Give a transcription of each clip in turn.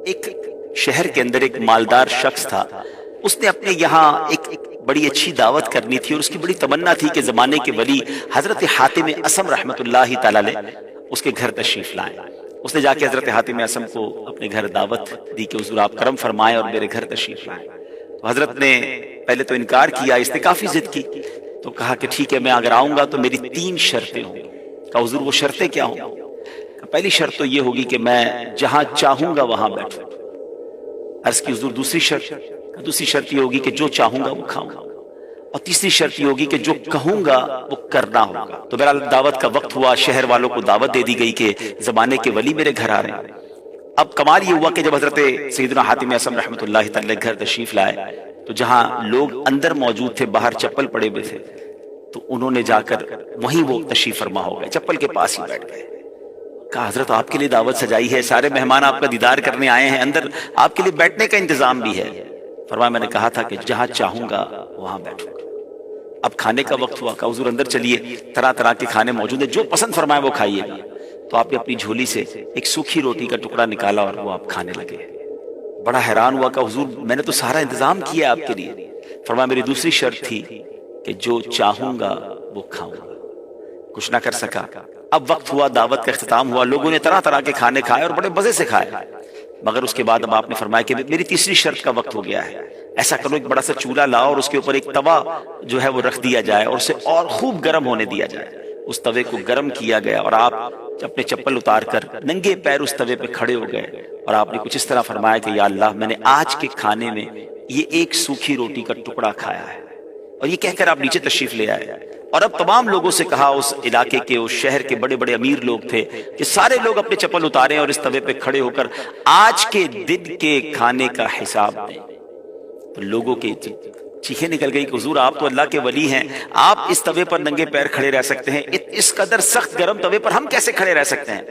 ایک شہر کے اندر ایک مالدار شخص تھا، اس نے اپنے یہاں ایک بڑی اچھی دعوت کرنی تھی اور اس کی بڑی تمنا تھی کہ زمانے کے ولی حضرت حاتم اصم رحمۃ اللہ تعالی علیہ اس کے گھر تشریف لائیں۔ اس نے جا کے حضرت حاتم اصم کو اپنے گھر دعوت دی کہ حضور آپ کرم فرمائیں اور میرے گھر تشریف لائیں۔ تو حضرت نے پہلے تو انکار کیا، اس نے کافی ضد کی، تو کہا کہ ٹھیک ہے میں اگر آؤں گا تو میری 3 شرطیں ہوں گی۔ کہا حضور وہ شرطیں کیا ہوں؟ پہلی شرط تو یہ ہوگی کہ میں جہاں چاہوں گا وہاں بیٹھوں۔ عرض کی حضور دوسری شرط یہ ہوگی کہ جو چاہوں گا وہ کھاؤں گا، اور تیسری شرط یہ ہوگی کہ جو کہوں گا وہ کرنا ہوگا۔ تو بہرحال دعوت کا وقت ہوا، شہر والوں کو دعوت دے دی گئی کہ زمانے کے ولی میرے گھر آ رہے ہیں۔ اب کمال یہ ہوا کہ جب حضرت سیدنا حاتم اصم رحمۃ اللہ تعالی گھر تشریف لائے تو جہاں لوگ اندر موجود تھے، باہر چپل پڑے ہوئے تھے، تو انہوں نے جا کر وہیں وہ تشریف فرما ہو گئے، چپل کے پاس ہی بیٹھ گئے۔ کہا حضرت آپ کے لیے دعوت سجائی ہے، سارے مہمان آپ کا دیدار کرنے آئے ہیں، اندر آپ کے لیے بیٹھنے کا انتظام بھی ہے۔ فرمایا میں نے کہا تھا کہ جہاں چاہوں گا وہاں بیٹھوں گا۔ اب کھانے کا وقت ہوا، کہا حضور اندر چلیے، طرح طرح کے کھانے موجود ہیں، جو پسند فرمائے وہ کھائیے گا۔ تو آپ نے اپنی جھولی سے ایک سوکھی روٹی کا ٹکڑا نکالا اور وہ آپ کھانے لگے۔ بڑا حیران ہوا کہ حضور میں نے تو سارا انتظام کیا آپ کے لیے۔ فرمایا میری دوسری شرط تھی کہ جو چاہوں گا وہ کھاؤں گا۔ کچھ نہ کر سکا۔ اب وقت ہوا، دعوت کا اختتام ہوا، لوگوں نے طرح طرح کے کھانے کھائے اور بڑے مزے سے کھائے، مگر اس کے بعد اب آپ نے فرمایا کہ میری تیسری شرط کا وقت ہو گیا ہے، ایسا کرو ایک بڑا سا چولہا لاؤ اور اس کے اوپر ایک توا جو ہے وہ رکھ دیا جائے اور اسے اور خوب گرم ہونے دیا جائے۔ اس توے کو گرم کیا گیا اور آپ اپنے چپل اتار کر ننگے پیر اس توے پہ کھڑے ہو گئے اور آپ نے کچھ اس طرح فرمایا کہ یا اللہ میں نے آج کے کھانے میں یہ ایک سوکھی روٹی کا ٹکڑا کھایا ہے، اور یہ کہہ کر آپ نیچے تشریف لے آئے۔ اور اب تمام لوگوں سے کہا، اس علاقے کے اس شہر کے بڑے بڑے امیر لوگ تھے، کہ سارے لوگ اپنے چپل اتاریں اور اس توے پہ کھڑے ہو کر آج کے دن کے کھانے کا حساب دیں۔ تو لوگوں کے چیخیں نکل گئی کہ حضور آپ تو اللہ کے ولی ہیں، آپ اس توے پر ننگے پیر کھڑے رہ سکتے ہیں، اس قدر سخت گرم توے پر ہم کیسے کھڑے رہ سکتے ہیں؟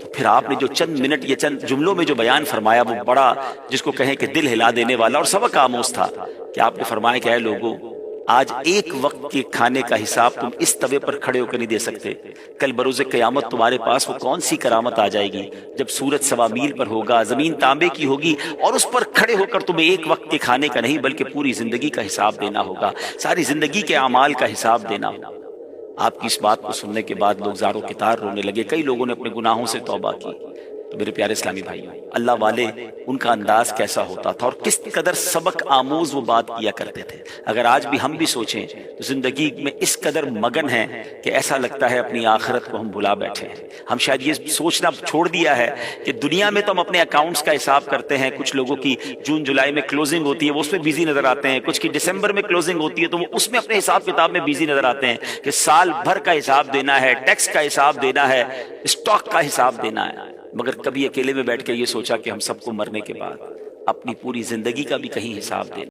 تو پھر آپ نے جو چند منٹ یا چند جملوں میں جو بیان فرمایا وہ بڑا جس کو کہیں کہ دل ہلا دینے والا اور سبق آموز تھا، کہ آپ نے فرمایا کہ اے لوگوں، آج ایک وقت کے کھانے کا حساب تم اس توے پر کھڑے ہو کر نہیں دے سکتے، کل بروز قیامت تمہارے پاس وہ کون سی کرامت آ جائے گی جب سورج 1.25 میل پر ہوگا، زمین تانبے کی ہوگی، اور اس پر کھڑے ہو کر تمہیں ایک وقت کے کھانے کا نہیں بلکہ پوری زندگی کا حساب دینا ہوگا، ساری زندگی کے اعمال کا حساب دینا ہوگا۔ آپ کی اس بات کو سننے کے بعد لوگ زاروں کے تار رونے لگے، کئی لوگوں نے اپنے گناہوں سے توبہ کی۔ تو میرے پیارے اسلامی بھائیوں، اللہ والے ان کا انداز کیسا ہوتا تھا اور کس قدر سبق آموز وہ بات کیا کرتے تھے۔ اگر آج بھی ہم بھی سوچیں تو زندگی میں اس قدر مگن ہیں کہ ایسا لگتا ہے اپنی آخرت کو ہم بھلا بیٹھے ہیں۔ ہم شاید یہ سوچنا چھوڑ دیا ہے کہ دنیا میں تو ہم اپنے اکاؤنٹس کا حساب کرتے ہیں، کچھ لوگوں کی جون جولائی میں کلوزنگ ہوتی ہے وہ اس میں بیزی نظر آتے ہیں، کچھ کی دسمبر میں کلوزنگ ہوتی ہے تو وہ اس میں اپنے حساب کتاب میں بیزی نظر آتے ہیں کہ سال بھر کا حساب دینا ہے، ٹیکس کا حساب دینا ہے، اسٹاک کا حساب دینا ہے۔ مگر کبھی اکیلے میں بیٹھ کے یہ سوچا کہ ہم سب کو مرنے کے بعد اپنی پوری زندگی کا بھی کہیں حساب دینا